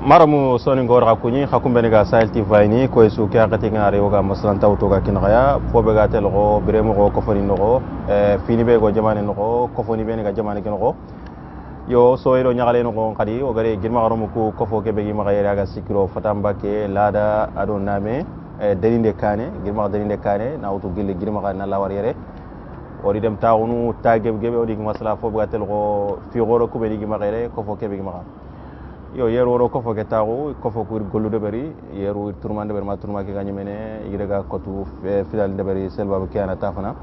maramu soni ngor hakuni hakumbeni ga Sahel TV ni ko su kya kati ngare yoga masalan tawto ga kinaya fobe ga telgo biremo go ko foni no fini be go jamane no ko foni be ga jamane kino yo so ero nyagale no ko kadi o gare girma garomu ko fo ke be gi magayra ga sikiro fatamba ke lada ado name delinde kane girma delinde kane na wutu gille girma ga na lawar yere ori dem taawunu tageb gebe odi masala fobe ga telgo fi goro ko be gi magayre ko fo ke be gi magayra yo yeru woro kofo ke taxu kofo kur gollu de bari yeru tourmande ber ma tourma ke gagné mene yirega kotu fidal de bari selba ke ana tafana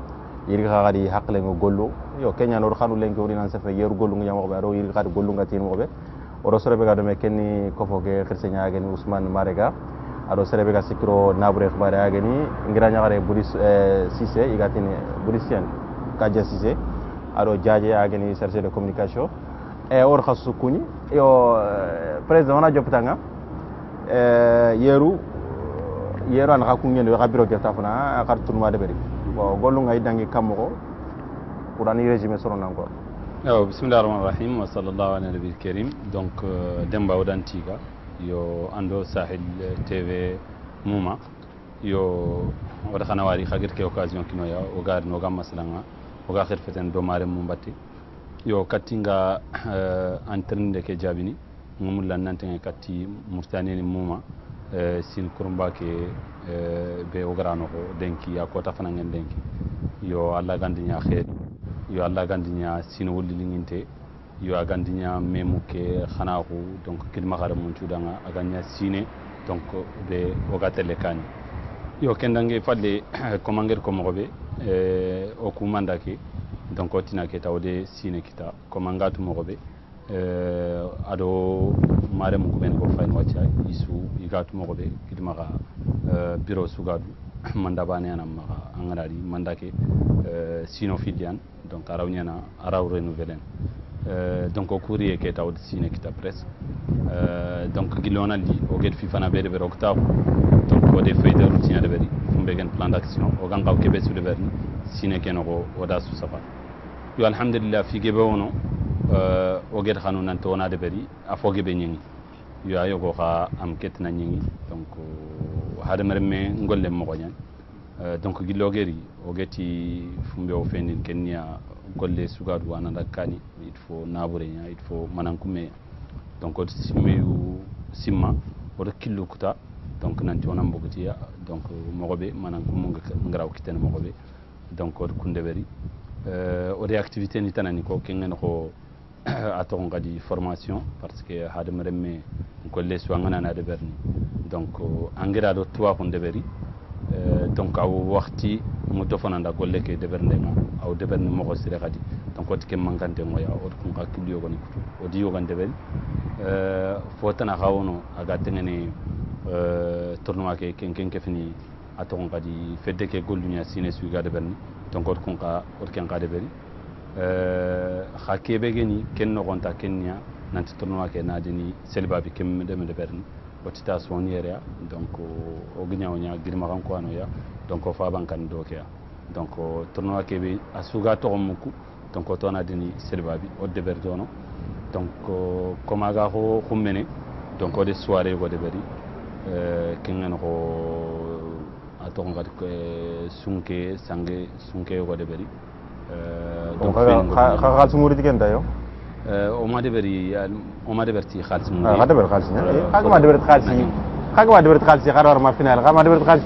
yirga gadi hakle ngo gollu yo kenya no khanu lenke woni nan safa yeru gollu ngam mo be ro yirga gadi gollu ngati mo be oro serebe ga do me kenni kofo ke khirse nyaagani Ousmane Marega ado serebe ga sikro nabre khbare agani ngira nyaare Boris Cissé igatini Borisien Kadja Cissé ado jaaje agani chargé de communication or khasu kuni yo président wana joptanga yeru an hakungen yo kabiro ke tafna akar tourma de beri bo gollu ngay dangi kamko qurani régime soron encore yo bismillahir rahmanir rahim wa sallallahu ala nabiyil karim donc demba wadantiga yo ando Sahel TV muma yo wada khana wari khagir ke occasion kino ya o gar no gam maslanga o ga khir feten do mare mum batti yo katinga anterne ke jabini ngumulla nantenge katti murtani ni muma sin kurumba ke be ograno ko denki ya kota fana ngen denki yo alla gandinya khed yo alla gandinya sin wulli linginte yo agandinya memuke khanaku donc kilma garam mun tudanga aganya sine donc be ogatele kani yo kendange falle komanger ko mobe o kumanda ke donc otina ke tawde sine kita komangatu mobe ado mare mu kuben ko fayno wacha isu igatu mobe kidmaga bureau sugadu manda bane anam angarari mandake sino fidian donc arawnyana araw renouveler donc o courrier ke tawde sine kita presse donc gilona li o get fi fana bede bero octobre donc o de feuille de routine de beri fumbegen plan d'action o gangaw kebe su de verni sine kenoko oda su safa yo alhamdulillah fi gebe wono o get xanu nan to na de beri afo gebe nyingi yo ayo ko xa am ketna nyingi donc hade merme ngolle mo ko nyan donc gillogeri o geti fumbe o fendin kenya golle sugadu wana dakani il faut nabure nya il faut manankume donc o simeyu simma o killu kuta donc nanti wona mbogoti donc mogobe manankum ngraw kiten mogobe donc o kunde beri o de activité ni tanani ko kengen ko aton gadi formation parce que hade mereme ko lesu ngana na de berni donc angira do tuwa ko de beri donc aw waxti mu tofananda golle ke de bernde ma aw de berne mo ko sire gadi donc o tikem mangante moya o ko ngakil yo goni o di yo gande beri fotana xawono aga tengene tournoi ke ken ke fini aton gadi fedde ke gollunya sine suiga de berni donc o ken ka de beri xa kebe geni ken no gonta kenya nanti tournoi ke nadini selbabi kem de berni o tita soniere donc o gnyaw nya girma kan ko anoya donc o fa bankan do ke donc tournoi ke be asuga to muku donc o to nadini selbabi o de berdono donc komaga ko khumene donc o de soirée go de beri kengen ko aton ngad sunke sange sunke go de beri donc khaal sumuri digenda yo o ma de beri khaal sumuri ha de beri khaal ma de beri khaal kharar ma final ma de beri khaal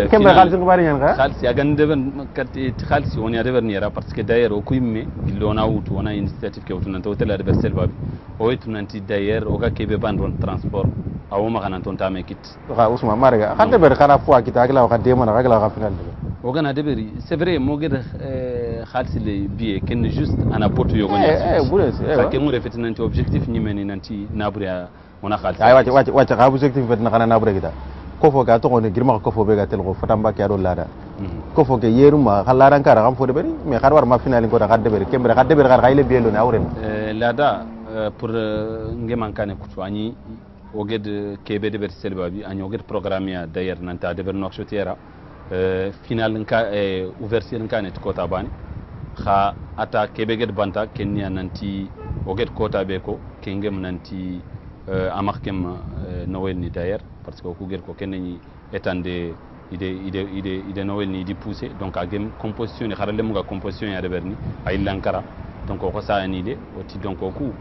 kem khaal ko bari nyan khaal ya gande ben katti khaal on ya de beri niera parce que d'ailleurs o kuimme gillona wutu ona initiative ke wutu nan to tele de beri selbabi o yitu nanti d'ailleurs o ga kebe bandon transport awu ma kana ton tame kit ha Ousmane Marega khade beri khana fo akita agla ka de mana agla ka final o gana de beri c'est vrai mo gede khalsi le biye ken juste ana potu yogo ni ken mo refeti nanti objectif ni meni nanti nabria ona khalsi ay wati ka objectif bet na kana nabria kita ko fo ga to ngone girma ko fo be ga tel ko fatamba ke ado lada ko fo ke yeruma khalaran kara kam fo de beri mais khar war ma final ko da khade beri kembre khade beri khar khayle biye lo na awren lada pour ngeman kane kutu ani o ged kebe de beri selbabi ani o ged programme d'ailleurs nanta de beri noxotiera final nka ouverture nka net kota bani kha ata kebe ged banta kenya nanti o ged kota be ko kengem nanti amarkem Noël ni d'ailleurs parce que ku gel ko kenni etande ide Noël ni di pousser donc agem composition ni xarale mu ga composition ya deberni ay lankara donc ko sa ni de oti donc ku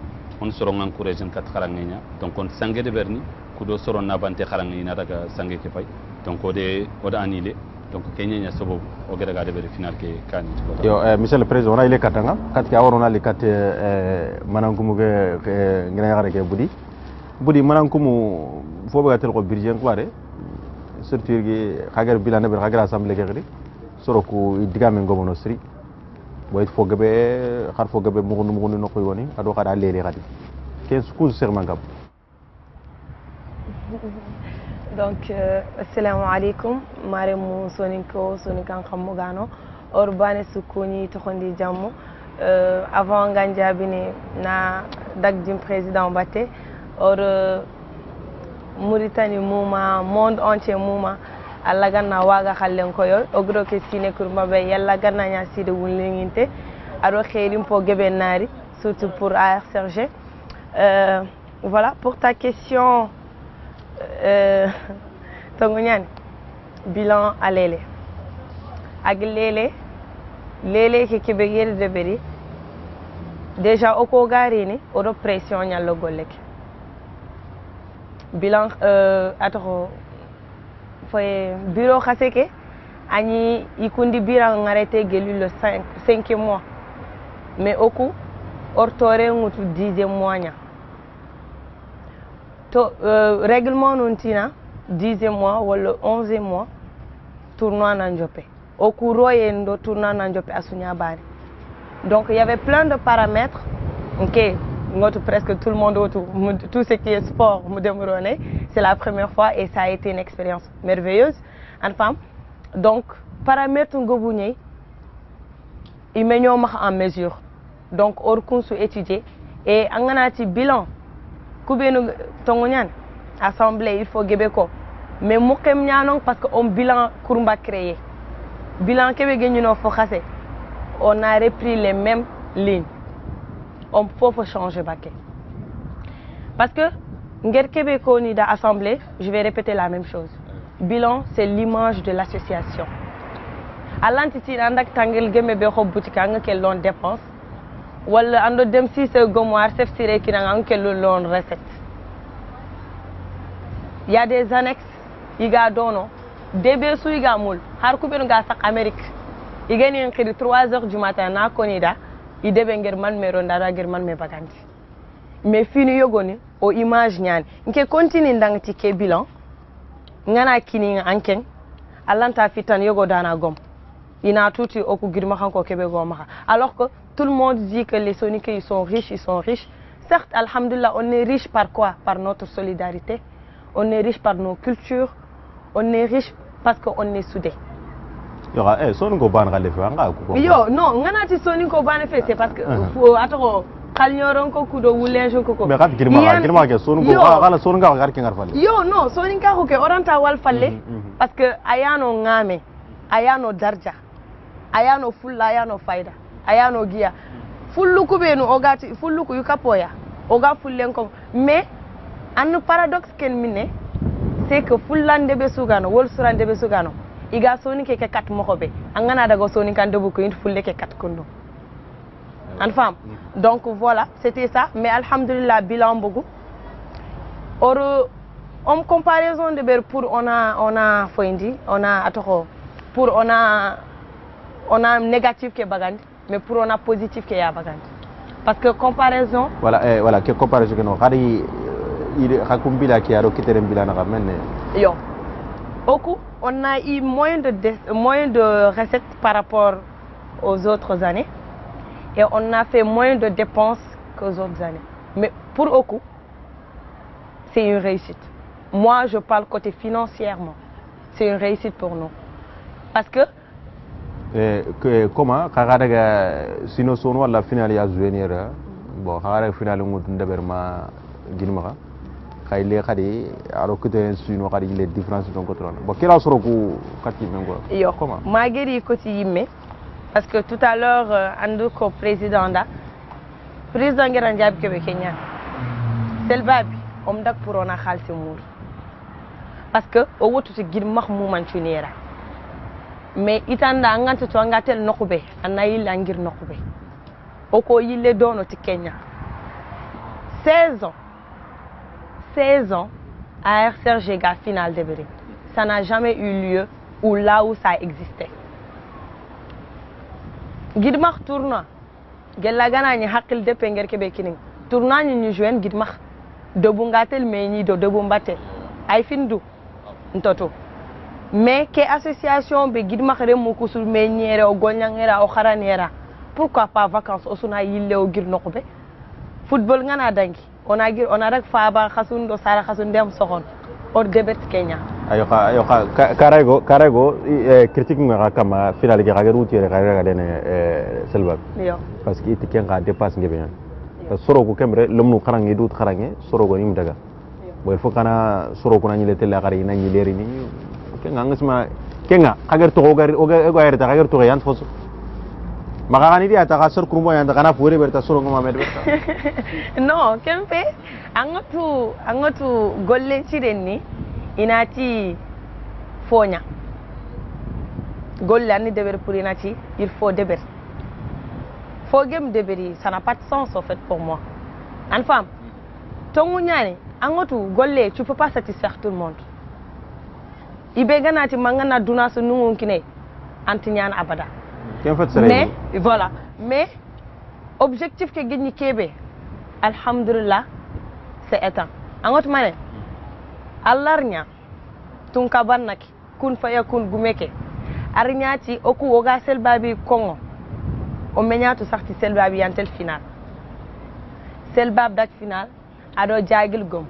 on soro encourager kat xarangenya donc on sangue deberni ku do soro na bante xarangenya daga sangue ke fay donc ode anile donc Kenya sobo o gada ga deber final ke kani yo monsieur le président on a ile katanga kat ka warona li kat manangumu ge ngina yare ke budi manangumu fo be gatel ko birjen kware surtout gi xagar bilane ber xagar assemblée ke xiri soro ku digame ngomono sri boy fo gabe xar fo gabe mo ngunu no koy woni ado xada lele xadi ken su ku serma ngam donc assalamu alaikum maremu soninkan xamugano or bane sukuni to xondi jammo avant ganjabine na dagjim président baté or Mauritanie mouma monde entier mouma alla ganna waga xallen ko yoy ogro ke sine kurma be yalla ganna nya side wulinginte ado xérim po gebe nari surtout pour ARCRG voilà pour ta question Tongouniane, bilan à Lélé. Avec Lélé qui est bien de Beri, déjà au Kogarini, au pression y a le golek. Bilan attends, foi bureau Khaseke, ani ikundi bilan arrêté gelu le 5e mois, mais au coup, ortore ngutu 10e mois nya. Règlement non tina 10e mois ou le 11e mois tournoi nanjopé au cours yendo tournoi nanjopé asunya bari donc il y avait plein de paramètres OK presque tout le monde autour tout ce qui est sport c'est la première fois et ça a été une expérience merveilleuse en femme donc paramètres ngobugné ils me en mesure donc or kunsu étudier et anganati bilan Koubénou Tongouniane, assemblée, il faut Gébeko. Mais Moukem Nyanon, parce qu'on bilan Kourumba créé. Bilan Kébé Fokhase. On a repris les mêmes lignes. On peut changer Baké. Parce que Nger Kébéko Nida Assemblée, je vais répéter la même chose. Bilan, c'est l'image de l'association. À l'antité, Andak Tangel Gembe Beko Boutikanga, quelle l'on dépense. Wala ando dem si se gomwar sef sire ki nga anke lon recette. Il y a des annexes, il y a dono, débé sou il y a moul, har ku ben ga sak Amérique. Il gagne en 3h du matin na konida, il debe ngerman me ronda ngerman me baganti. Mais fini yogoni o image nyane. Nke continue ndang ti ke bilan. Ngana kini anken, alanta fitan yogo dana gom. Ina tuti oku girma kanko kebe goma. Alors que tout le monde dit que les Soniqués ils sont riches. Certes, alhamdoulilah, on est riche par quoi? Par notre solidarité. On est riche par nos cultures. On est riche parce qu'on est soudés. Yo, Sonico ban rale fe anga ko. Yo, non, ngana ti Sonico ban fe c'est parce que attends, kalnyoron ko kudo wulenjo ko. Mais kat girma ke Sonico kala Soninga gar ke ngar falle. Yo, non, Soninga ko ke oranta wal falle parce que ayano ngame, ayano darja, ayano fulla, ayano faida. Ayano gia fullu kubenu ogati fullu ku yukapoya oga fullen ko mais an paradoxe ken minne c'est que fullande be sugano wol surande be sugano iga soni ke kat mokobe angana daga soni kan debu ko int fulle ke kat kondo en femme donc voilà c'était ça mais alhamdulillah bilan bogu or en comparaison de ber pour on a foindi on a atoko pour on a négatif ke bagandi mais pour on a positif qu'il y a bagandi parce que comparaison voilà que comparaison que non xari il hakumbila ki aro kitere bila na men yo beaucoup on a eu moins de recettes par rapport aux autres années et on a fait moins de dépenses qu'aux autres années mais pour Oku c'est une réussite moi je parle côté financièrement c'est une réussite pour nous parce que comment kagadaga sino son wala final ya junior bon kagadaga final ngut ndeberma ginma khayle khadi aro kute sino khadi les différences donc contrôle bon kila soro ku kati mengo yo comment mageri koti yimme parce que tout à l'heure ando ko président ngeran jab kebe Kenya selbabi om dak purona khalsi mur parce que o wotu to gid mak muman cunera mais itanda nganta to ngatel nokube anayi langir nokube o ko yille dono ti Kenya 16 ans à RCRG finale de Béré. Ça n'a jamais eu lieu ou là où ça existait. Gidmak tournoi. Gella gana ni hakil de penger kebe kining. Tournoi ni jouen gidmak. Debu ngatel meni do debu mbate. Ay findu. Ntoto. Mais que association be gidmak remu kusul meniere o gonyangera o kharanera. Pourquoi pas vacances osuna yille o gir nokobe? Football ngana dangi. On a rek faba khasun do sara khasun dem soxon or debet Kenya ayo karego critique nga kama final gi xaga routier xaga dene selba yo parce que it ken ga dépasse ngebe yan soro ko kemre lemnu xarangi dut xarangi soro ko nim daga boy fo kana soro ko nañi le tele xari nañi leri ni kenga ngasma kenga xagar to gari o ga yerta xagar to yan fo magani dia ta kasur kurmo yang kana fure berta suru ngoma med berta no kempe angotu golle cirenni inati fonya golle anni deber pour inati il faut deber faut gem deberi ça n'a pas de sens en fait pour moi en femme tongu nyani angotu golle tu peux pas satisfaire tout le monde ibe ganati mangana duna so nungun kine anti nyana abada mais voilà mais objectif que gagner kebe alhamdulillah c'est éteint angot mané allarnya tun kabannaki kun faya kun gumeke arnyati oku oga selbabi kongo o menyatu sarti selbabi yantel final selbab dak final ado jagil gom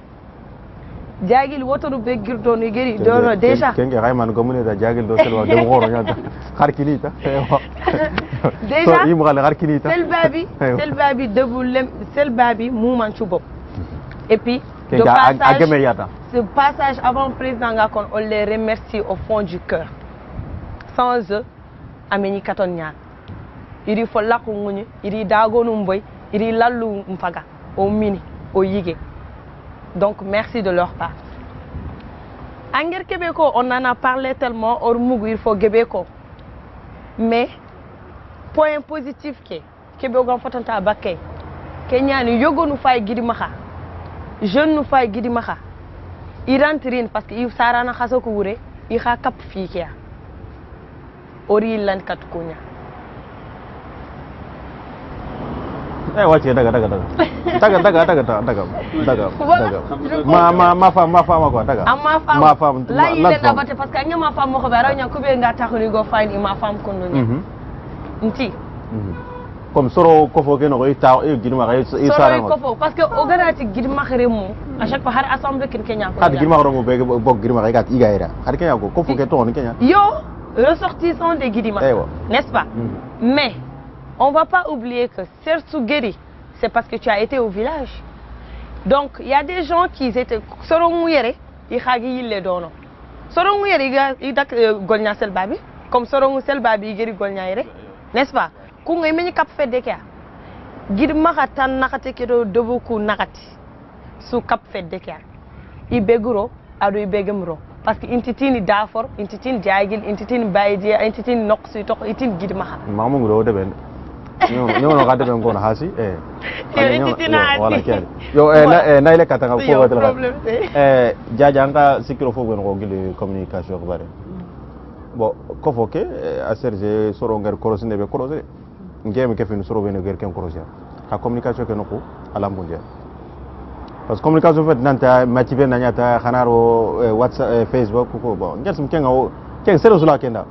jagil wotoru be girdo ni geri dono déjà kenge rayman gomune da jagil do selwa do goro nyata kharkinita déjà yi mo gal kharkinita selbabi debul selbabi mouman chubop et puis ce passage avant le président Gakon on les remercie au fond du cœur sans eux ameni katonya iri fo lakku nguni iri dagonu mboy iri lallu mfaga o mini o yige. Donc merci de leur part. Anger Québécois, on en a parlé tellement, or mugu il faut Québécois. Mais point positif que Québécois fatanta baké. Kenya ni yogo nu fay gidi maxa. Jeune nu fay gidi maxa. Il rentre parce que il sarana xaso ko wure, il xa kap fi kia. Ori lan kat kunya. Wace daga ma fama ko daga ma fam la yile na bate parce que anya ma fam mo ko bara nya ko be nga taxuni go fine ma fam ko non nti comme soro ko fo keno ko ita e gidma ga soro ko fo parce que o garati gidma xeremu à chaque fois har assemblée ken Kenya ko had gidma romo be bok gidma ga igaira har Kenya ko fo ke to Kenya yo ressortissants des Gidima n'est-ce pas mais on va pas oublier que Sersu Guéri, c'est parce que tu as été au village. Donc, il y a des gens qui étaient... Sorongouyere, ils ont les dono. Sorongouyere, ils ont golnya selbabi. Comme Sorongou selbabi, ils ont golnya ere. N'est-ce pas? Quand ils ont cap fait des cas. Guide Mahatan nakate kedo debuku nakati. Sous cap fait des cas. Ils beguro, ado ils begemro. Parce que intitini dafor, intitini diagil, intitini baïdia, intitini noxu, intitini guide maha. Maman gro de ben. ñoo gade ben ko na hasi wala kene yo na ile katanga ko wadala jaaja nga sikiro fo ko gili communication ko bare bo ko foke a serge soro ngar korosé be korosé ngeme ke fini soro be ngar ken korosé ha communication ke noko ala mbundia parce que communication fait nanta matibe na nyata khanaro whatsapp facebook ko bon ngersum ken sero sula kenda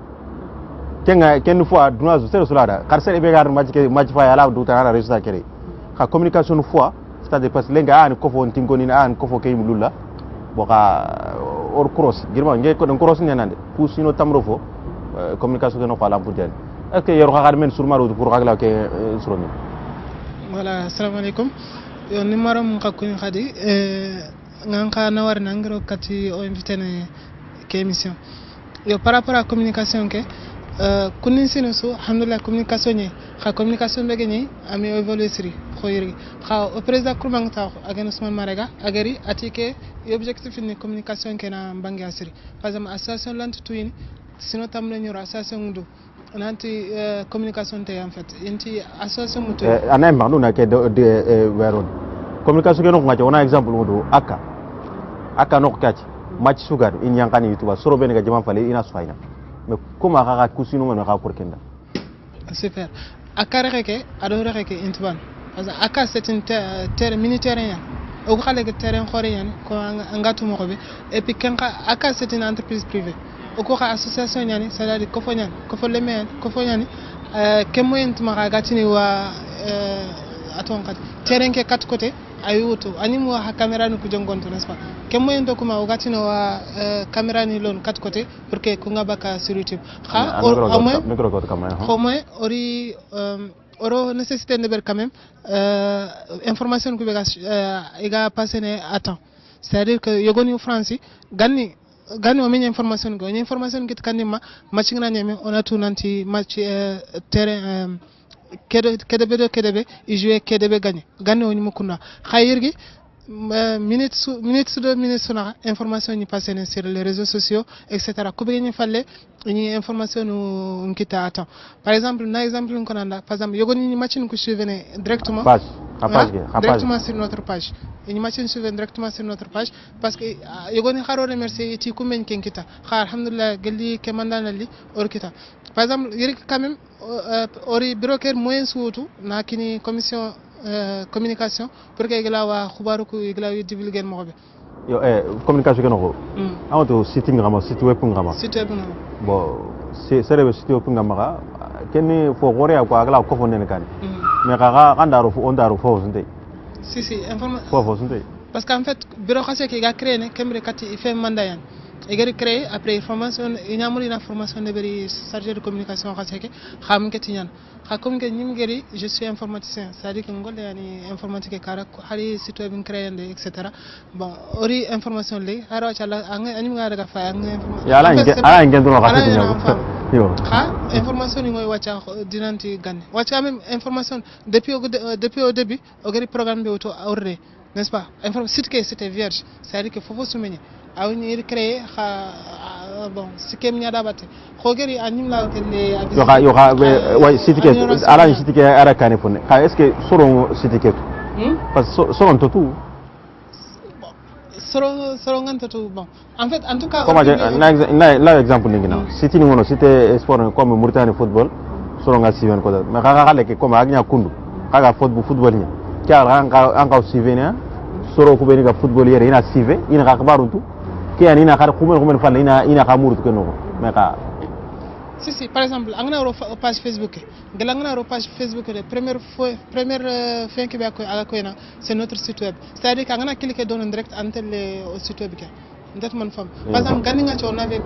ken fois dunazo sero sulada kar sere be gar match fa yala du tan résultat kéré ka communication fois c'est-à-dire parce lenga an ko fo tingoni an ko fo kay mulula bo ka or cross girma ngey ko don cross nyanande pour sino tamro fo communication no fa lampu den est-ce que yoro xaar men sur maro pour ragla ke sur ni voilà assalamu alaykum yo numéro mun ka kun khadi nganka na war nangro kati o invité ne ke émission yo par rapport à communication ke kunin sino so alhamdulillah communication ni kha communication be gani ami évoluer siri khoyri kha au président kurmang ta agen Ousmane Marega agari atike objectif ni communication kena mbangi asiri par exemple association lant tuini sino tamle nyoro association ndu nanti communication te en fait inti association mutu anay mardu na ke de weron communication ke no ngacha ona exemple ndu aka no kati match sugar in yankani youtube soro ben ga jama fale ina sufaina mais comment ka kusinu ngano ka porkenda super aka reke ado reke intuban parce que aka c'est une terre militaire o ko xale ke terrain xoreyan ko ngatu mo ko be et puis kan aka c'est une entreprise privée o ko xa association ñani c'est-à-dire ko fo ñan ko fo lemen ko fo ñani ke moyen tuma ga gatini wa aton kat terrain ke quatre côtés ayuto animu ha caméra ni ku jongonto n'est-ce pas ke moyen to kuma o gatini wa caméra ni lon quatre côtés pour que ko ngabaka sur YouTube xa au moins ori oro nécessité de ber quand même information ku be ga passer à temps c'est-à-dire que yogoni France ganni o min information go information kit kanima match ngana nyame on a tout nanti match terrain kedebe il jouer kedebe gagné on mu kunna khayirgi minutes 2 minutes na information ni passer sur les réseaux sociaux etc. ko be ni falle ni information on kita attend par exemple na exemple ko nanda par exemple yogoni ni match ko suivre directement directement sur notre page ni match suivre directement sur notre page parce que yogoni kharo remercier ti ko men ken kita khar alhamdulillah galli ke mandana li or kita par exemple yiri quand même ori broker moyen soutu na kini commission communication pour que igla wa khubaru ko igla divulguer mo be yo communication kenoko amoto site ngama site web ngama bon c'est rebe site web ngama kenni fo gore ko agla ko fonne kan mais kaka kandaro fo ondaro fo sunde si information fo sunde parce qu'en fait bureau khase ki ga créer ne kembre kati ife mandayan egari créer après information inyamuri na formation de beri chargé de communication khase ke xam ke tinyan ha comme que ñim gari je suis informaticien c'est-à-dire que ngol yani informatique kara hari site web créer de etc. bon ori information le haro chala anim ga daga fa information ya ala ngel do khase yo ha information ngoy wacha dinanti ganne wacha même information depuis au début au gari programme be auto ordre n'est-ce pas site que c'était vierge c'est-à-dire que faut soumenir a woni créer bon sikem nyada batte khogeri anim la kelle yo way site ke ala site ke ara kane fone ka est-ce que soro site ke parce que soro to tout soro nganta tout bon en fait en tout cas comment la exemple ni ngina site ni ngono site sport comme Mauritanie football soro nga siven ko mais ka le ke comme agnya kundu kaga football ni kala anga sivena soro ko beni ga football yere ina sive ina ka kabaru tout yani ina khar khumen falla ina khamur to keno mais ka si par exemple angna ro page Facebook galangna ro page Facebook de première fin que ba ko ala ko ina c'est notre site web c'est-à-dire que angna cliquer don direct entre le site web ke ndat man fam par exemple gani nga on avait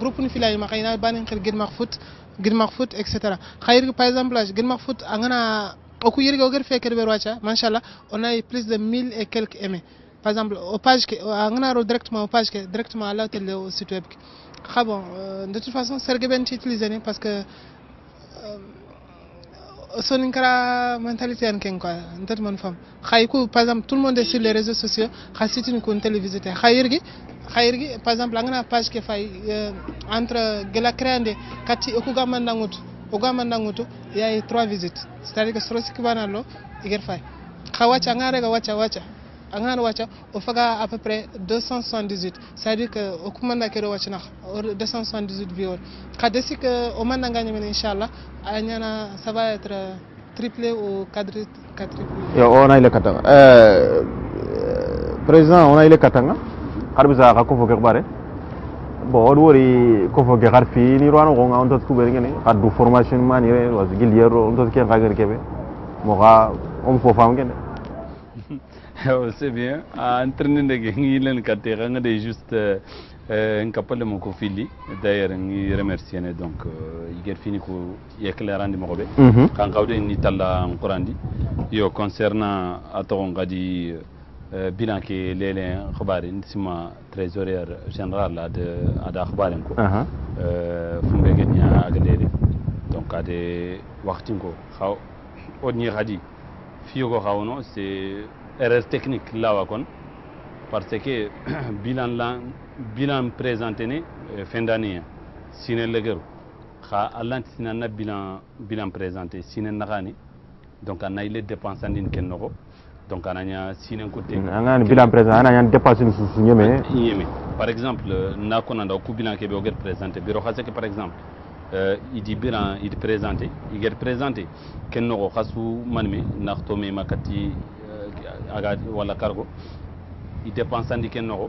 groupe ni filay ma khayna banen khir gidmak foot etc. khayr par exemple gidmak foot angna oku yiri go ger fekker be wacha machallah on a plus de 1000 et quelques aimés par exemple au page que angana ro directement au page que directement à la télé au site web bon de toute façon serge ben utiliser parce que soninkara mentalité en ken quoi ndet mon femme khayku par exemple tout le monde est sur les réseaux sociaux khasiti ni ko télévisiter khayirgi par exemple angana page que fay entre gela créande kati okuga mandangutu il y a 3 visites c'est-à-dire que sur ce qui va dans l'eau il fay khawacha ngare ga wacha angana wacha o faga à peu près 278 c'est-à-dire que o kumanda kero wacha na 278 viewers kadesi que o manda ngani men inchallah anyana ça va être triplé ou quadruplé yo on a ile katanga président on a ile katanga karbisa ka ko fo bare bon on wori ko fo gar fi ni roano ko on tot kubere ngene kaddu formation mani re was giliero on tot ken gager kebe mo ga on fo fam ngene c'est bien entraîner de ngilen katera ngade juste incapable mon ko fili d'ailleurs ngi remercier donc iger fini ko éclairandi mo be kan kawde ni talla qurandi yo concernant aton gadi bilan ke lele khabari sima trésorier général ada khabaren ko fumbe genya agadede donc ade waxtin ko xaw odni khadi fiyo ko xawno c'est erreur technique lawa kon parce que bilan présenté né fin d'année sine legeru kha allanti sinana bilan présenté sine nakani donc ana ile dépense andin kennoko donc ananya sinen côté angani bilan présenté ananya dépense ni su ñeme par exemple na ko nanda ko bilan ke be oget présenté biro xase que par exemple il dit bilan il présenté il get présenté kennoko khasu manmi nakto me makati aga wala cargo il dépense andi kennoko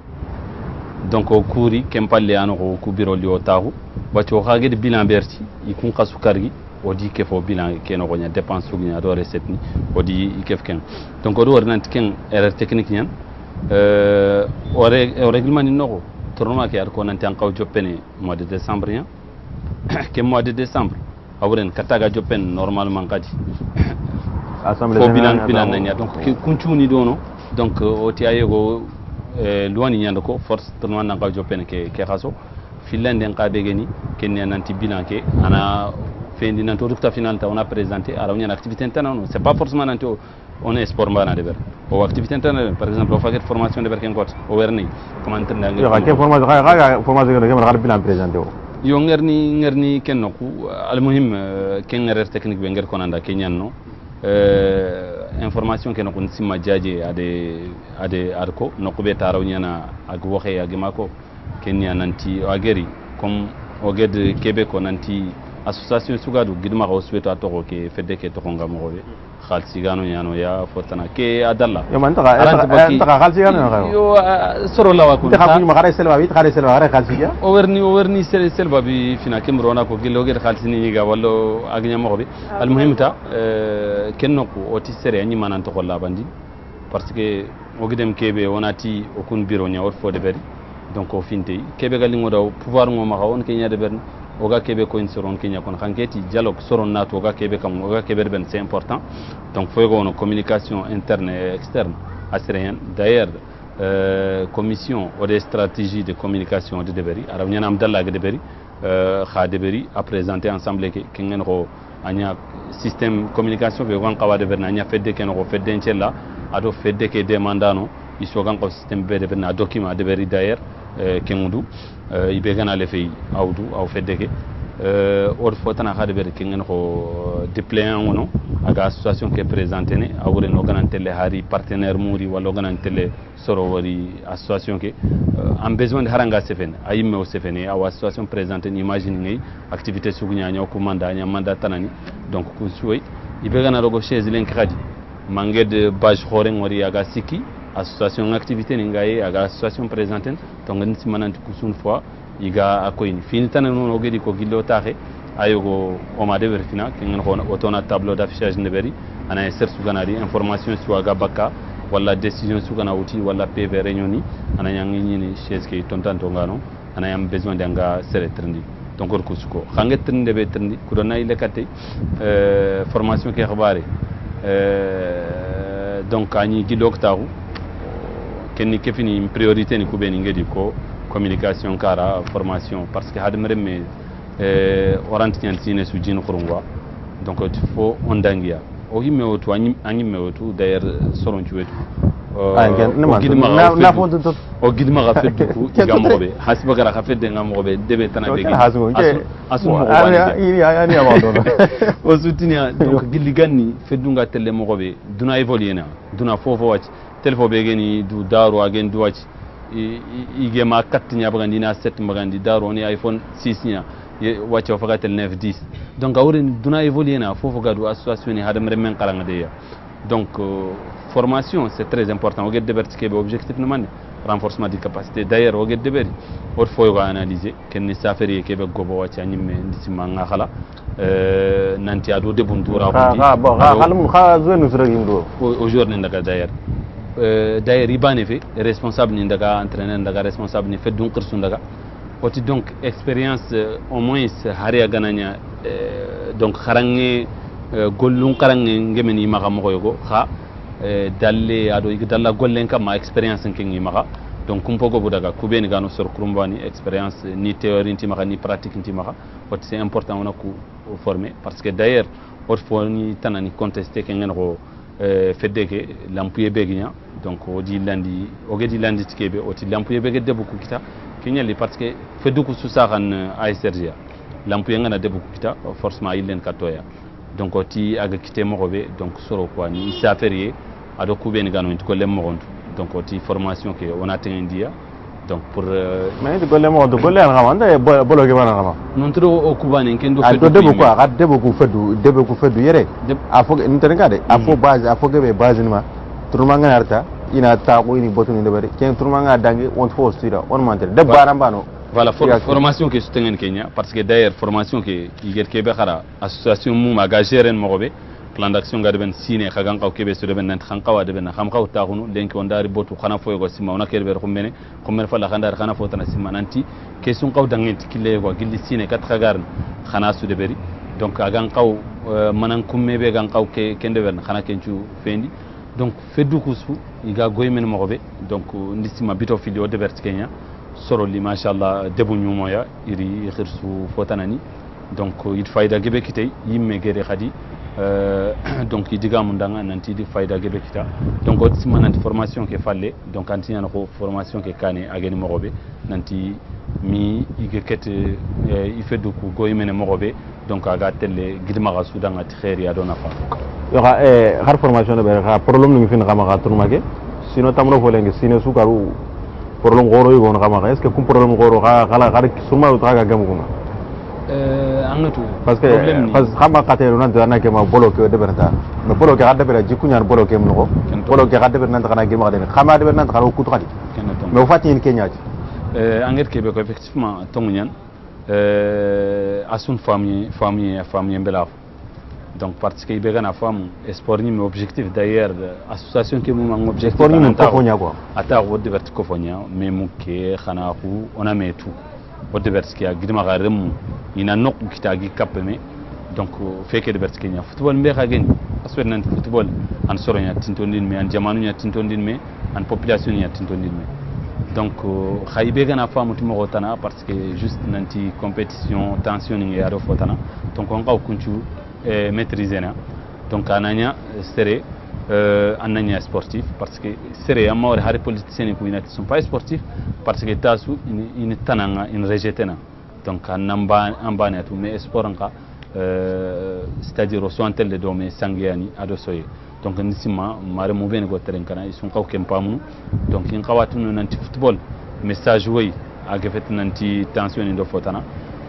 donc o kuri kempalle anoko ku biro li o taxu bacco xage de bilan berti i kun khasu kargi o di ke fo bilan ke no nya dépense nya do recette ni o di kef ken donc o do ordinate ken erreur technique nyan o règlement ni noko tournement ke ar ko nanti an kaw jopene mois de décembre nya ke mois de décembre awren kataga jopen normalement kadi assemblée fo bilan nanya donc kuncuni dono donc o tiayego luwani nyanda ko force tournement nan kaw jopen ke khaso finlande en ka begeni ken nanti bilan ke ana fendi nanto rupta final ta on a présenté alors une activité interne c'est pas forcément nanto on est sport bana de ber o activité interne par exemple o faget formation de ber ken got o werni comment tanda yo ka formation de ber bilan présenté o yo ngerni ken noku al muhim ken erreur technique be nger konanda kenyanno information ken ko simma jaaje ade arko nokko be taraw nyana ag waxe ag mako kenya nanti o ageri comme o ged kebe ko nanti association sugadu gidma ko sweto atoko ke fedde ke to konga mo be khalsi gano nyano ya fotana ke adalla yo man taka khalsi gano yo soro lawa ko ta ko ma khare selwa bi khare selwa khare khalsi ya o werni selba bi fina kemrona ko gillo ged khalsi ni ga wallo agnya mo be al muhim ta kenno ko o ti sere ni manan to ko labandi parce que o gidem kebe wonati o kun biro nya o fo de beri donc o finte kebe galingo daw pouvoir ngo ma xawon ke nya de berne oga kebe ko insoron kenya kon xanketi dialogue soron nato oga kebe kam oga kebe ben c'est important donc faut une communication interne et externe assyrienne d'ailleurs commission ou des stratégies de communication de deberi ara nyana amdalla ga deberi kha deberi a présenter ensemble ke ngene ko anya système communication be gon qawa deber anya fedde ken ko fedde encella ado fedde ke demandano iso gan ko système be deber na document deberi d'ailleurs kengudu ibe gana le fay awdu aw feddeke or fotana khade be kengen ko déployant wono aga association ke présenté ne awre no ganantele hari partenaire muri wala ganantele soro wari association ke en besoin de haranga sefen ayimme o sefene aw association présenté ni imagine ngi activité sugunya nya ko manda tanani donc ko suway ibe gana rogo chaise len khadi manged bage khoren wari aga siki association activité ni ngaye aga association présentée donc nti mananti kusun fois iga akoyni fini tan non o gedi ko gillo taxe ayogo o ma de vertina ken ngona otona tableau d'affichage ne beri ana ser su ganari information su aga bakka wala décision su gana wuti wala PV réunion ni ana yangi ni chaise ke tontanto ngano ana yam besoin de nga sere trendi donc ko suko xange trende be trendi ko do nay lekate formation ke xabare donc ani gillo taxu kenni kefini priorité ni kubeni ngedi ko communication kara formation parce que hadmere me oranti nyantine su jin khurungwa donc il faut ondangia o himme o to anyi me o to d'ailleurs soron ci wetu o gidma ga feddu ko gamobe hasba gara ga fedde ngamobe debe tanabe asu mo yani amadona o soutinia donc gilli ganni feddu nga telle mo gobe duna évoluer duna fofo wacc telfo be geni du daru agen du wacc ige ma 4 nya bagandi na 7 bagandi daru ni iPhone 6 nya wacc fa gatel 9 10 donc awren duna évoluer na fofo gadu association ni hadam remen kalanga de donc formation c'est très important o gedde bertike be objectif no man renforcement des capacités d'ailleurs o gedde beri o fo go analyser ken safari ke be gobo wacc anyimme ndisima nga khala nanti ado debuntura aujourd'hui ndaga d'ailleurs ibane fe responsable ni ndaga entraîneur ndaga responsable ni fe donc kursu ndaga oti donc expérience au moins hariya gananya donc kharange gollun kharange ngemeni maga mo yogo kha dalle ado ig dalla gollen kam ma experience ngi maka donc kumpo go budaga kubeni gano sor kurumbani experience ni théorie nti maka ni pratique nti maka wat c'est important on a ku former parce que d'ailleurs autre fois ni tanani contester ke ngeno ko feddeke lampuye begnya donc o di landi tikebe o ti lampuye bege debu ku kita kinyali parce que feddu ku susa kan ASRG lampuye ngana debu ku kita forcément ilen katoya donc o ti aga kité mo be donc soro ko ni isa férié ado kubeni gano nti ko lemmo gontu donc o ti formation ke on a tendia donc pour mais golle mo do golle an xamanda bolo ke bana xama non tro o kubani kendo feddu debu ko ga debu ku feddu yere a fo internga de a fo base a fo gebe base ni ma turma nga arta ina ta ko ini botu ni debari ken turma nga dangi on fo stira on mantere de barambano voilà formation ke sutengen Kenya parce que d'ailleurs formation ke iger kebe khara association mu maga geren mo be plan d'action ga ben sine khagan qaw kebe so de ben nan khan qawa de ben kham qaw ta khunu lenki on dari botu khana fo go sima ona kebe khumene fa la khandar khana fo tan sima nanti ke sun qaw dangi tikile go gilli sine kat khagar khana su de beri donc agan qaw manan kumme be gan qaw ke kende ben khana kencu fendi donc feddu kusu iga goymen mo be donc ndisima bito fili o de bert Kenya soro li machallah debu nyumoya iri khirsu fotanani donc il fayda gebe kitay yimme gere khadi donc idiga mundanga nanti di fayda gebe kita donc ot simananti formation ke falle donc anti yana ko formation ke kane ageni mogobe nanti mi ige ket ifedu ku goymene mogobe donc aga telle gidma ga sudanga ti khairi adona fa yo ga har formation de be ga problème ni fin xama ga tourmage sino tamro fo lenge sino sukaru problème goro yi gon xama est ce que kum problème goro ga kala ga suma uta ga gamu ko angatu parce que xama xate non dana ke ma bloqué de berta mais bloqué ga de bera jikku ñaan bloqué mu ko bloqué ga de berta nan xana gima de xama de berta nan xana ko xadi mais fati en Kenya anget ke be ko effectivement tongu ñaan asun famille mbela donc parce que be gana fam sport ni objectif d'ailleurs association ke mu un objectif sport ni ko fonya quoi ata wo de vert ko fonya mais mu ke xana ku ona metu wo de vert ki agidma garem ina nok kitagi kapme donc feke de vert kenya football mbe khagen aswer nan football an soronya tintondin me an jamanu nya tintondin me an population nya tintondin me donc khaybe gana famu timo gotana parce que juste nanti compétition tension ni ado fotana donc on qaw kunchu maîtriser na donc ananya sere ananya sportif parce que sere amore hari politiciens ko inati sont pas sportifs parce que tasu in tananga in rejetena donc anamba ambane tu mais sport nka c'est-à-dire au sointel de dome sangiani ado soye donc nisima mare mo ben go teren kana ils sont qaw kempamu donc in qawatunu nanti football message way agafet nanti tension ni do fotana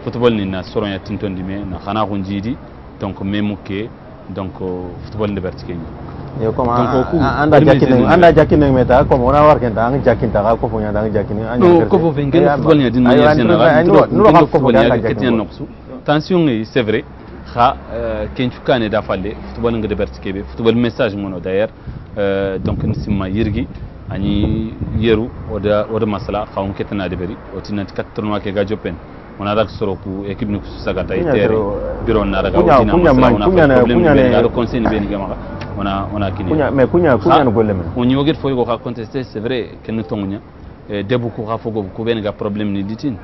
football ni na soronya tintondi me na khana gunjidi donc même que donc football de vertical yo comme anda jakine meta comme on a war kenta ang jakinta ka ko fonya dang jakine no ko fo vengen football ni din manière générale no ko football ni ketien noksu tension yi c'est vrai kha kenchu kane da falle football nga de vertical football message mono d'ailleurs donc nisima yirgi ani yeru oda masala khawun ketana de beri otinanti kat tournoi ke ga jopen on a soro ku équipe ni sagata itere biro na raga dina kunya conseil ben gama on a kini kunya no golle men on yoget fo go ka contester c'est vrai que nous tongunya debu ko ka fogo ko ben ga problème ni ditin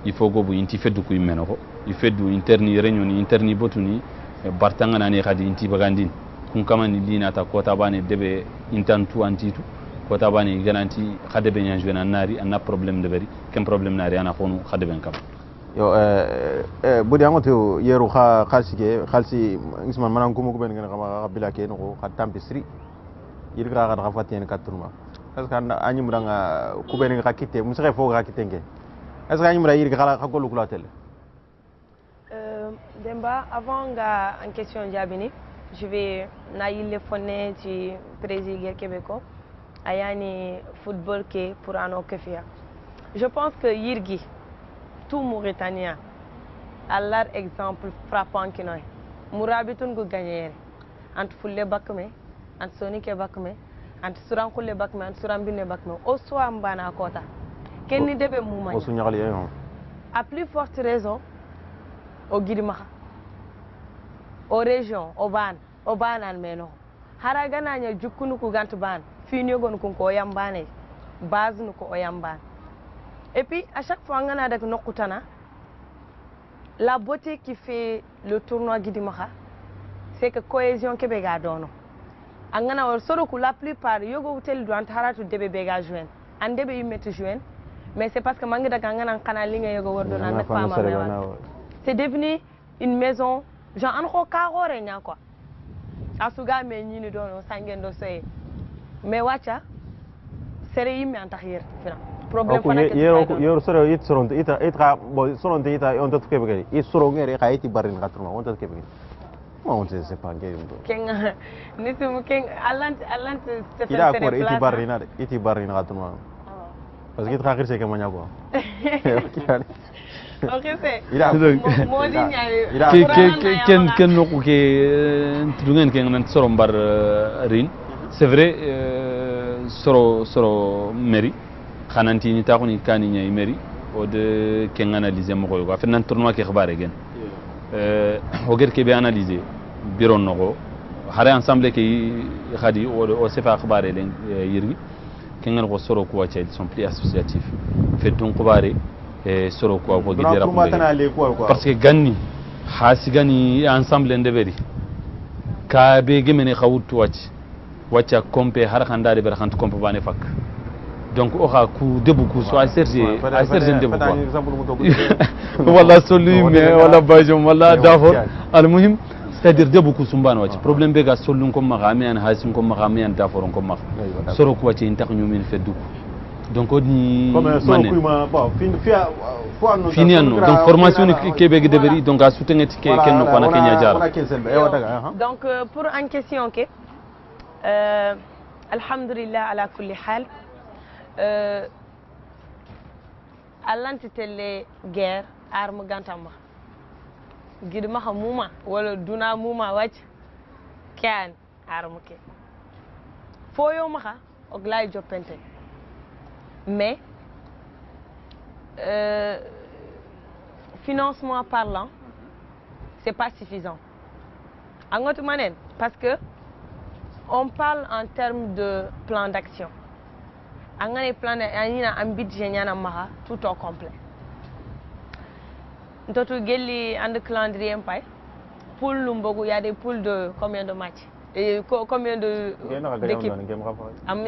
il faut go bu inti feddu ku imeno ko il feddu interni réunion ni interni botuni bartanga nani khadi inti bagandin kun kama ni dina ta kota bane debe intantu antitu kota bane garanti khade ben yan jouer nari anna problème de bari kem problème nari ana khonu khade ben kam yo budi angoto yeru khalsi isman manan ko ko ben ngena kama bila ke no ka tampistri yirga ga fatien katruma parce que anyum danga ko ben nga kité musare fo ga kitenge est ce que anyum ra yirga kala ka golu kula tele Demba avant nga en question jabini je vais na yille fonne ci président québécois ayani football ke pour ano kefia je pense que yirgi tout Mauritanien à leur exemple frappant qui nous Mourabitoun go gagner entre Foulé Bakme entre Sonique Bakme entre Suran Koulé Bakme entre Surambine Bakme au soir Mbana Kota kenni debe moumanya à plus forte raison au Guidimaka aux régions au Ban almeno hara gananya jukkunu ku gantu ban fini gon kun ko yambane base nu ko yambane et puis à chaque fois ngana dak nokutana la beauté qui fait le tournoi Guidimaha c'est que cohésion kebe ga dono angana wor soro ku la plupart yogo tel do antaratu debe be ga joindre ande be yimete joindre mais c'est parce que mangi dak ngana kana linga yogo wor do nan fama c'est devenu une maison genre an ko ka gore nya quoi asuga me ñini dono sangendo sey mais wacha sere yimmi an takhir fina problème fana yor soro it soronte ita bo soronte ita on to kebe gari it soro ngere ka iti barin katuma on to kebe gari ma on se pas ngere ndo kenga nitum keng alant se ida ko iti barina iti barina katuma parce que ita khir se ke manya ko ok c'est ida modi ñaay ken no ko ke dungen ken nan soro mbar rin c'est vrai soro mairie xananti ni taxuni kani ñay mairie o de ken analyser mo ko fa nan tournoi ke xibare gen o ger ke be analyser bureau nogo hare ensemble ke khadi o sefa xibare len yirgi ken ngal ko soro ko wacce sont plus associatifs fait don xibare e soro ko ko gidira ko parce que ganni hasi gani ensemble ndeberi ka be gemene khawutu wacca kompe har khandade ber khant kompe bane fak donc o xa ku debu ku so a serge debu quoi wala solu mais wala bajom wala dafor al muhim c'est-à-dire debu ku sumban wacc problème be ga solun ko ma xame an hasin ko ma xame an dafor ko ma soro ko wacce intax ñu min feddu donc ni fini anno donc formation kebe ge deveri donc a soutenir ke ken ko na kenya jar donc pour en question ke alhamdulillah ala kulli hal allanti telle guerre arme gantama gidma muma wala duna muma wacc kan arme ke foyo maxa oglay jopente mais financement parlant c'est pas suffisant angotu manen parce que on parle en termes de plan d'action angane plan anina am budget nyana maha tout au complet ntotu gelli and calendrier pay pool lumbogu y a des poules de combien de matchs et combien de d'équipe am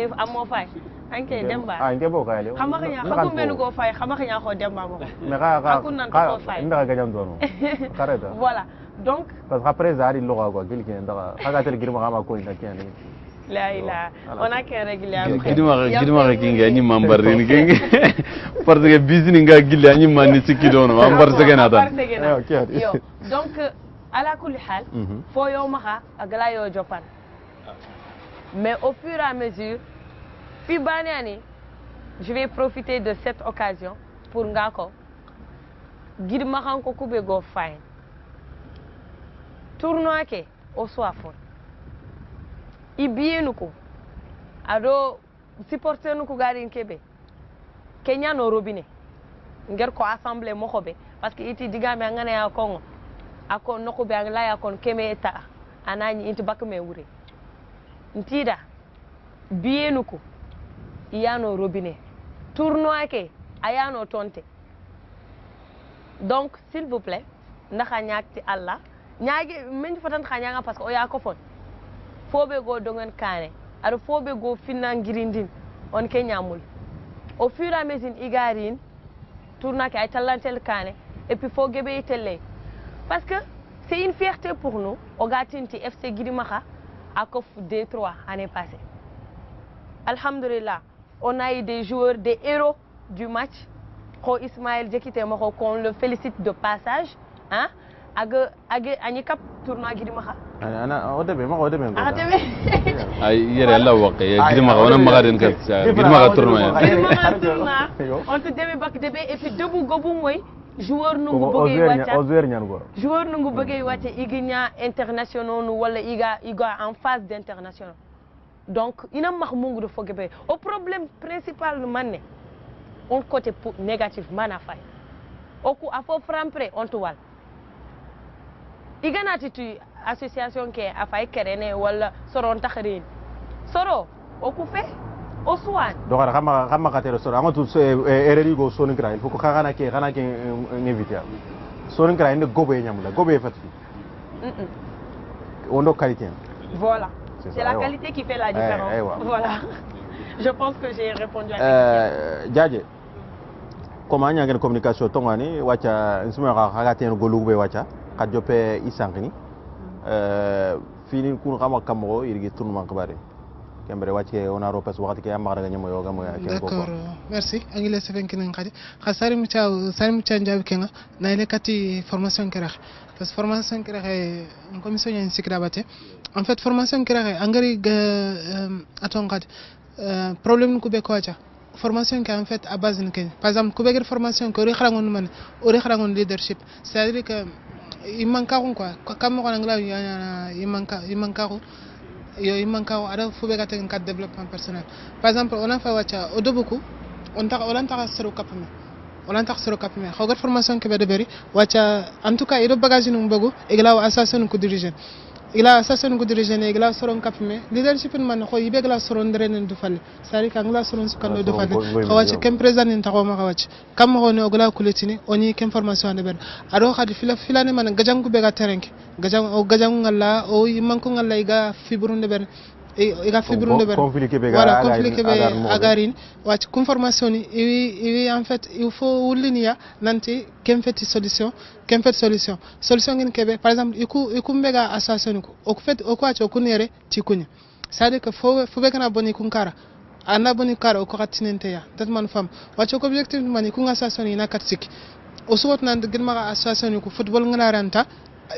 fay anke demba ngebo kale xamaka xakum benu go fay xamaka nya ko demba mo mais ka nan ko fay ndaga gajam dono kareda voilà donc parce que après ça ari loga ko gilki ndaga aga tel girma kama ko ina kiane la ila on a qu'un régulier gidima kinga ni mambar ni kinga parce que business nga gilla ni man sikki dono mambar segena tan yo donc ala kulli hal fo yo maxa agala yo jopan mais au fur et à mesure fi baniani je vais profiter de cette occasion pour ngako gidima ko kube go fine tournoi ke o soifon ibienuko ado supporter nuko garin kebe Kenya no robinet nger ko assemblée mokobe parce que iti digame ngane ya kongo ako noko be angla ya kon keme ta anani inti bakme wure ntida bienuko iyano robinet tournoi ke ayano tonte donc s'il vous plaît ndaxa ñaakti Allah ñaagi meñ fatan xañanga parce que o ya ko fon fobe go dongen kane ar fobe go finna ngirindin on ke ñamul au fur et à mesure igarin tourna ke ay talantel kane et puis fo gebe telle parce que c'est une fierté pour nous au gatinti FC Guidimaha à Kof D3 année passée alhamdulillah on a eu des joueurs des héros du match ko Ismaël Jekite mako qu'on le félicite de passage hein ag ani kap tournoi Guidimaha ana odebe ma odebe ay yere Allah waqe Guidimaha wana magaden kat Guidimaha tournoi on te debe bak debe et puis debu gobu moy joueur nungu bëggee wacca joueur nungu bëggee wacca ignya international nu wala iga en phase d'international donc ina max mungu de fogebe au problème principal manne on côté négatif mana fay oku afo frampre on to wal iganati tu association ke afay kerene wala soron takhrin soro o ku fe o suwan do xara xama xatero soro amatu erreur go sonin kra il faut ko xana ke inviter sonin kra inde gobe ñamula gobe fat on qualité voilà c'est la qualité qui fait la différence voilà je pense que j'ai répondu à ta question jaje comment ñagen communication tongani wacha nsuma xa ten golu be wacha ka jope isankini fini kun xama kamro irgi tournement xabare kembere wacce on a repes waxati ke amara ga ñamo yoga mo ya ken ko d'accord merci angile sefen kin ngadi khasari mu cha njabi kenga na ile kati formation kera parce formation kera en commission en sikirabate en fait formation kera angari aton ngadi problème ku be ko wacha formation qui en fait à base de par exemple ku be formation ko ri xarangon man o ri xarangon leadership c'est-à-dire que il manque quoi comme on angla il manque il manque ada fu be gata en développement personnel par exemple on a fait wacha au dobuku on ta sero kapame on ta sero kapame xogar formation ke be de beri wacha en tout cas il do bagage nu mbagu igla assassin ko diriger igla assassin ko diriger igla soron kapame leadership man xo yibe igla soron drenen du fal sari ka ngla soron su kando du fal xawacha kem president en taxoma xawacha kam mo ne ogla kuletini oni kem formation de ber ado xadi filane man gajangu be ga terenke gajangu ngalla o yimanko ngalla iga fibrunde ber iga fibrunde ber voilà compliqué be agarin wacc conformation i en fait il faut wulinia nanti kem fait solution ngin kebe par exemple iku mbega association ko o fait o ko wacc o kunere ti kunya c'est-à-dire que faut be kana boni kunkara ana boni kara o ko katinente ya dat man fam wacc ko objectif man ku association ina katsiki o suwot nan gin ma association ko football ngana ranta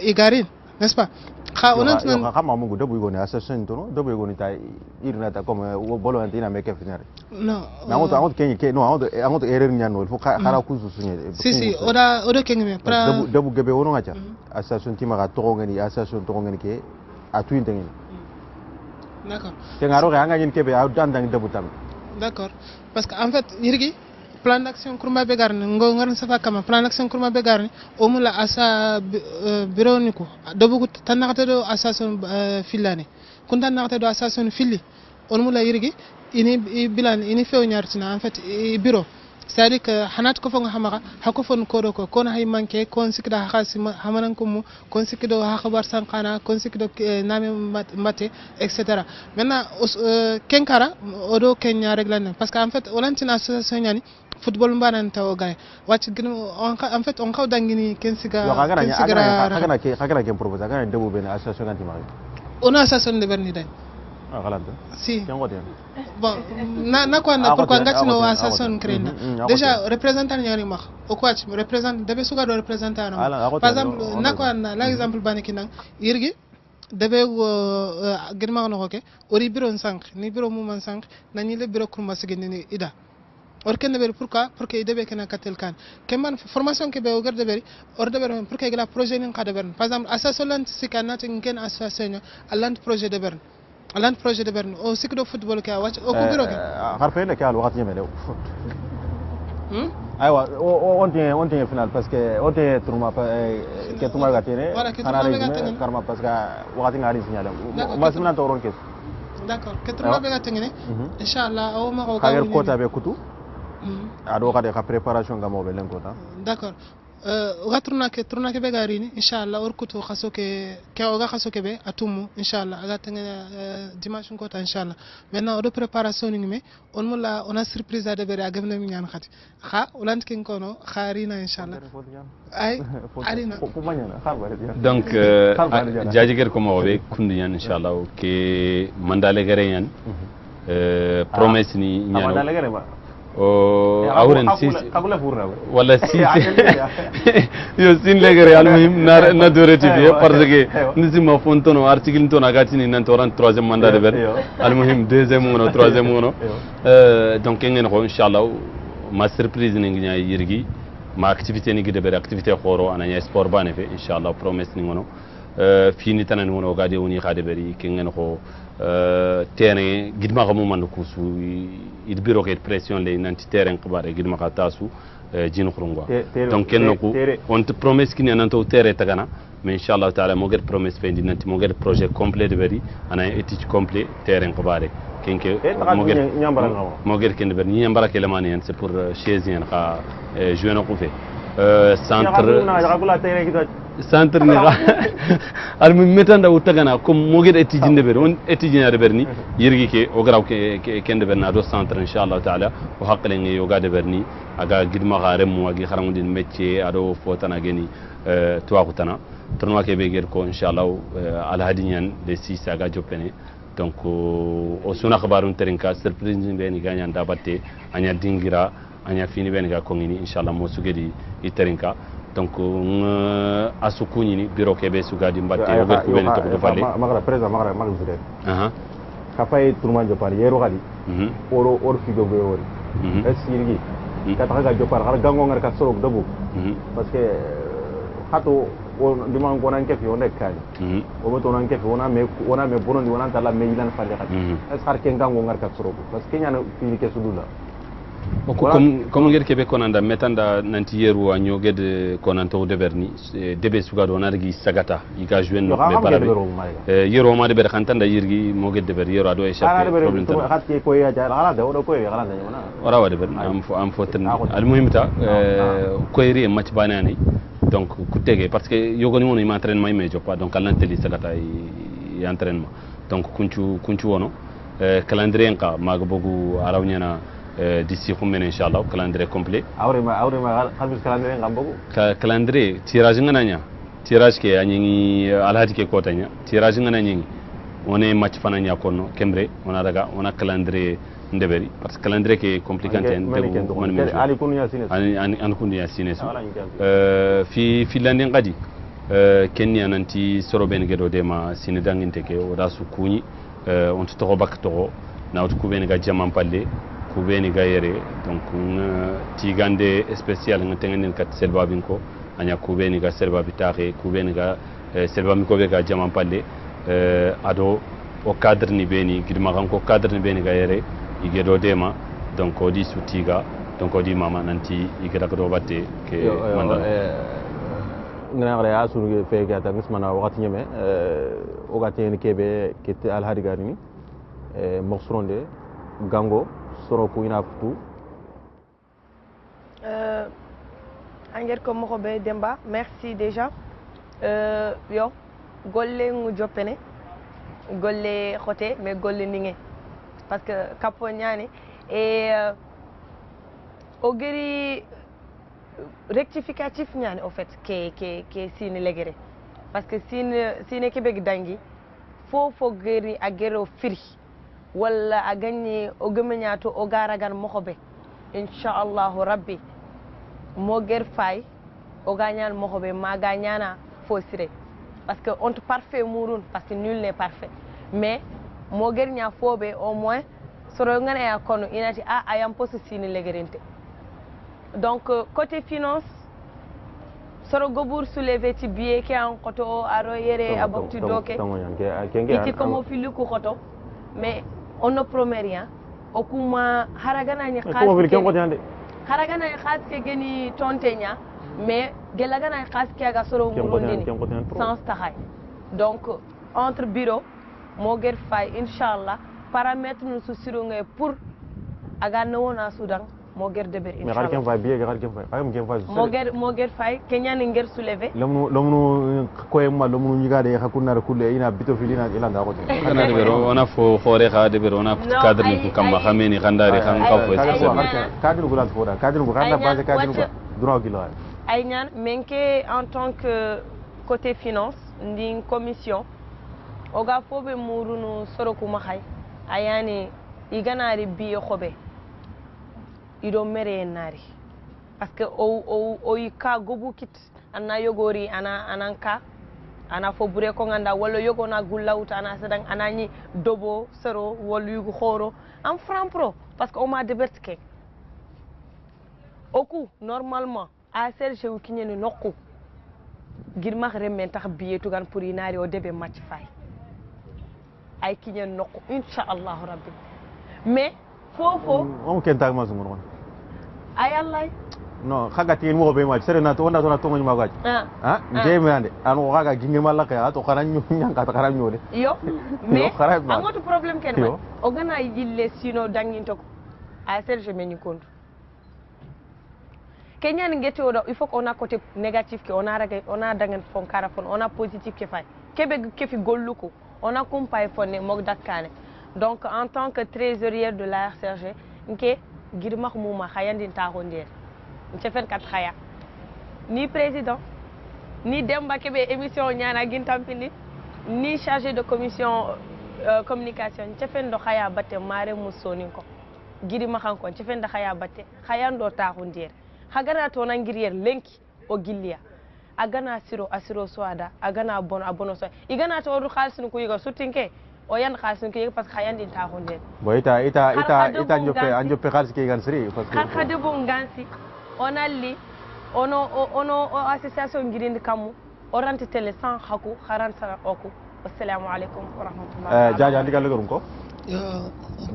igarin n'est-ce pas xa on a xama mungu debu yoni association tono debu yoni ta irna ta comme bolo antina me ke finare non mais amot kengi ke no amot erreur nyano il faut xara ku suñe si oda kengi me pra debu gebe wono ngacha association tima ga to ngani association to ngani ke a tuin tengi d'accord te ngaro ga ngani kebe a dandang debu tam d'accord parce que en fait yirgi plan d'action kurma be garni ngo ngaran safa kama plan d'action kurma be garni o mula asa bureau niko dobu tanakata do assassin filane kun tanakata do assassin fili on mula yirgi ini bilan ini few ñartina en fait bureau c'est-à-dire que hanat ko fonga hamaka hako fon ko ko kon hay manke kon sikda khasima hamanan ko mu kon sikdo ha khabar sankana kon sikdo name mate etc maintenant kenkara odo kenya réglané parce que en fait olantina association ñani football mbanan taw gaay wacc gën en fait on xaw dangini ken siga xagana ke proposer ngana debu ben association ganti mari on a association de berni day galante si ngote bon na ko na pourquoi ngatino association créna déjà représentant ñani max o ko wacc représente debe suga do représentant par exemple na ko na l'exemple baniki nang yirgi debe gën ma no ke ori bureau sank ni bureau mu man sank na ñi le bureau kurma sigini ni ida or ken debe pourquoi pour que debe ken katel kan keman formation ke be o gar debe or debe pour que la projet ni ka debe par exemple association sikanat ngen association alant projet de berne alant projet de berne o sikdo football ka wacc o ko biro ke harfene ke al wakati ñeme dew aywa on tient final parce que on tient tournoi ke tournoi ga tene ana rek karma parce que wakati ngari signal ma simna to ron kes d'accord ke tournoi ga tene inshallah o ma ko ga ko ta be kutu ado kade ka préparation ga mo be len ko ta d'accord tourna ke be garini inshallah or kutu khaso ke o ga khaso ke be atumu inshallah aga tanga dimanche ko ta inshallah maintenant o de préparation ni me on mo la on a surprise de be aga na mi ñaan khati kha ulant kin kono kharina inshallah ay alina donc jajiger ko mo be kundu ñaan inshallah ke mandale gare ñaan promesse ni ñaan awren si wala si yo sin legere almuhim na doreti bi parce que nisima fontono article to nagatini nan to ran 3e mandat de ber almuhim 2e mono 3e mono donc ngene ko inshallah ma surprise ni ngi ñay yirgi ma activité ni de ber activité khoro ananya sport bane fe inshallah promesse ni ngono fini tanan wono gade woni khade beri ke ngene ko terrain gidma ko man ko su il bureau de pression les nanti terrain xibare gidma ka tasu jin khurungwa donc kenno ko on te promesse ki nanto terrain tagana mais inchallah taala mo get promesse fendi nanti mo get projet complet de beri ana étude complet terrain ko bare kenke mo get ken ber ni nyambara ke lamani en c'est pour chaise en ka jouer no ko fe centre ni al mi metanda utagana comme mo get étude de ber on étudiant de ber ni yirgi ke o graw ke ken de ber na do centre inchallah taala o hakle ngi yoga de ber ni aga gidma xare mo agi xaramudin métier ado fotana geni tuwa kutana tournoi ke be ger ko inchallah al hadinyan de 6 aga jopene donc o suna khabarun terinka surprise be ni ganya ndabatte anya dingira anya fini be ni ga kongini inchallah mo sugedi iterinka donc asukuni ni bureau ke be sugadi mbatte o ger ko be ni to falle magara président magara magre ka fay tournoi jopane yero gadi or figo be wori est-ce kata ga jopar har gango ngar ka sorok dabu parce que hato o diman gonan kefi on nek kali o beto nan kefi ona me bonon di wonan tala me yilan falle khati es har ken gango ngar ka sorok parce que nyana fini ke sudula o ko comme ngir kebe konanda metanda nanti yeru anyo gede konanto de berni debe sugado nargi sagata iga juen no be barabe yero ma de ber khantanda yirgi mo gede ber yero ado échappé problème tan khat ke ko ya ala da o ko ya ala da nyona ora wade ber am foten al muhimta ko yiri match banani donc ku tege parce que yogoni wono ma entraînement me joppa donc al teli sagata i entraînement donc kunchu wono calendrier enka maga bogu arawnyana d'ici khumene inchallah calendrier complet awre ma khamis calendrier ngambogo calendrier tirage ngananya tirage ke anyi alhaji ke kotanya tirage ngananya one match fananya kono kembre ona daga ona calendrier ndeberi parce que calendrier ke compliqué de man men ali kunya sines an kunya sines fi lande ngadi kenya nanti soro ben gedo dema sinidanginte ke oda su kuni on to bak to na to kubeni ga jamam palle kubeni ga yere donc tigande spécial ngatengen kat selba binko anya kubeni ga selba bitare kubeni ga selba mi ko be ga jamam palle ado o cadre ni beni gidma kan ko cadre ni beni ga yere igedo dema donc odi sutiga donc odi mama nanti igeda ko do batte ke manda ngana ya sunu fe ga ta mismana wakati nyame o gati ni kebe kete al hadi garni moxronde gango soro ko ina futu anger ko mo be demba merci déjà yo golle ngu jopene golle khote mais golle ninge parce que capo ñani et au guéri rectificatif ñani au fait que sine legere parce que sine kebe dangi fofo guéri a guéro firi wala a gagné o gëmeñato o garagan moxobe inshallah rabbi mo guer fay o gagnal moxobe ma gagnana fosire parce que on te parfait murun parce que nul n'est parfait mais mo gernya fobe au moins soro ngana ya kono inati ayam poste sini legerente donc côté finance soro gobur soulever ti bié ki en koto aro yere abokti doke iti comme filu ko koto mais on ne promet rien okuma haragana ni haragana ni khas ke geni tontenya mais gelagana khas ke aga soro murundini sans tahay donc entre bureau moger fay inshallah paramètre nous susirunge pour aga nawona soudan moger deber inshallah mais va bien moger fay kenya ni nger soulever lomnu koyema lomnu nyigade hakuna kulle ina bito filina ila ndako kana debero ona fo khore kha debero ona cadre ni kamma khameni khandari kham ka fo cadre gulat foda cadre gu khanda base cadre gu droit gilo ay ñaan menke en tant que côté finance nding commission oga fobe murunu soro kuma hay ayani iganari biye khobe ido mere nari parce que o ka gobu kit anna yogori ananka ana fo bure ko nganda wala yogo na gullawta ana sedang anani dobo soro wala yugo khoro am franc pro parce que o ma debertke oku normalement a serge wu kinyeni nokku girma remen tax biye tugan pour inari o debe match fay ay kiñen nokku inshallah rabbi mais fofo on ken tag ma sumo ay allah no khaga tin mo be ma sere na to onda to na to ngani magaj ha ndeme ande anu khaga gingir malla ka to khana ñu ñanka ta khana ñu de yo mais amoto problème ken ma o gana yille sino danginto ko a serge meni compte Kenya ngete odo il faut qu'on a côté négatif que on a dangen fon karafon on a positif que fay kebe ke fi golluko on a compay fonne mok dakane donc en tant que trésorière de la RCRG nke girmak muma khayandin ta honde nke fen kat khaya ni président ni demba kebe émission nyana gintampini ni chargé de commission communication nke fen do khaya batte mare musoni ko girima kan ko nke fen da khaya batte khayando ta honde hagana to nangirier lenki o gilliya agana asiro soada agana abono so igana to ru khalsin ko yiga sutinke o yan khalsin ko parce que khayandi ta honde bo ita njoppe khalsi ke gan siri parce que khade bo ngansi onalli ono association ngirindi kamu o rante tele sans haku kharan sara oku assalamu alaikum wa rahmatullahi jaja ndigal legorum ko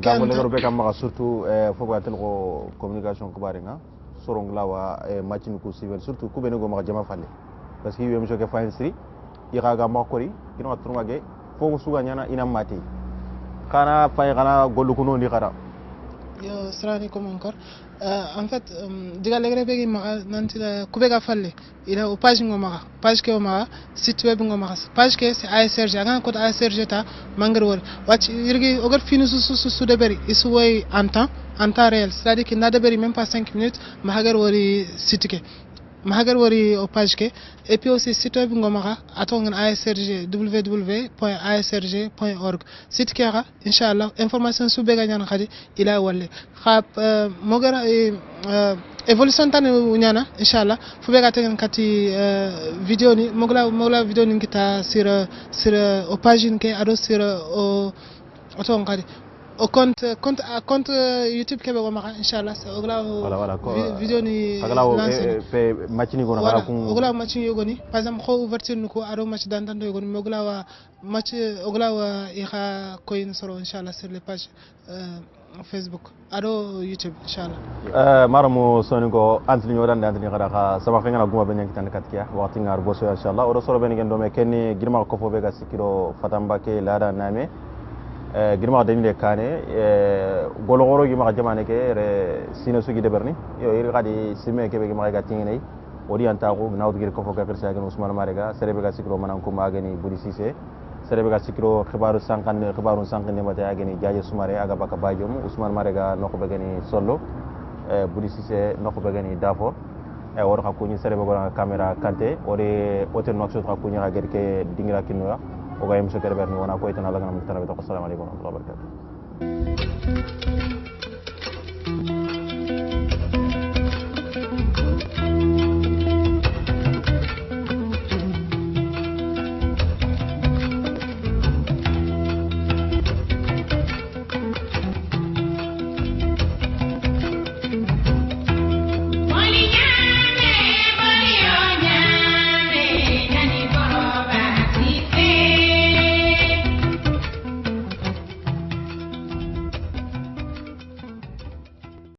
gamo legoro be kam ma surtout fogo atel ko communication ko barenga sorong lawa machine ko civil surtout ku bene go ma jama falle parce que yemi joge fa industrie ira ga makori ino turma ge fo suga nyana ina mati kana fay kana gollu ko non di khara yo assalamualaikum encore en fait diga legre be ma nanti ku be ga falle ina o page ngo ma page ke o ma site web ngo ma page ke c'est ASRG nga ko ASRG ta mangar wor wacc yirgi ogar finu su de beri isu way en temps réel, c'est-à-dire qu'il n'a même pas 5 minutes, Mahagar Wari site Mahagar Wari au page et puis aussi site web ngomara atong ASRG www.asrg.org site kera inshallah information su bega nyana khadi ila walle khap mogara évolution tan nyana inshallah fu bega ten kati vidéo ni mogla vidéo ni kita sur au page ke ado sur au atong khadi au compte YouTube kebe ko maka inshallah ogla vidéo ni lancé pe machine go na ko ogla machine yogoni par exemple ko ouverture nuko aro match dandan do yogoni ogla wa match ogla wa iha coin soro inshallah sur les pages Facebook aro YouTube inshallah maramo soni ko antli nyodan antli kada ka sama fengana guma benyen kitan katkia wakti ngar boso inshallah oro soro ben ngendo me kenni girma ko fo be ga sikiro fatamba ke lada name girma dañde kane gologoro gi ma jamane ke re sino sugi de berni yo iri gadi sime ke be ma ga tingene odi anta ko nawdo gir ko fo ga kersa gan Ousmane Marega serebe ga sikro manan ko magani buri Cissé serebe ga sikro khibaru sankan mata agani jaaje Soumare aga baka bajom Ousmane Marega noko be gani sollo buri Cissé noko be gani dafo wor ka ko ni serebe go camera kante ori hotel nokso ka ko ni ga gerke dingira kinwa o ga yim so kerber ni wona ko itana la ngam tanabe to assalamu alaykum wa rahmatullahi wa barakatuh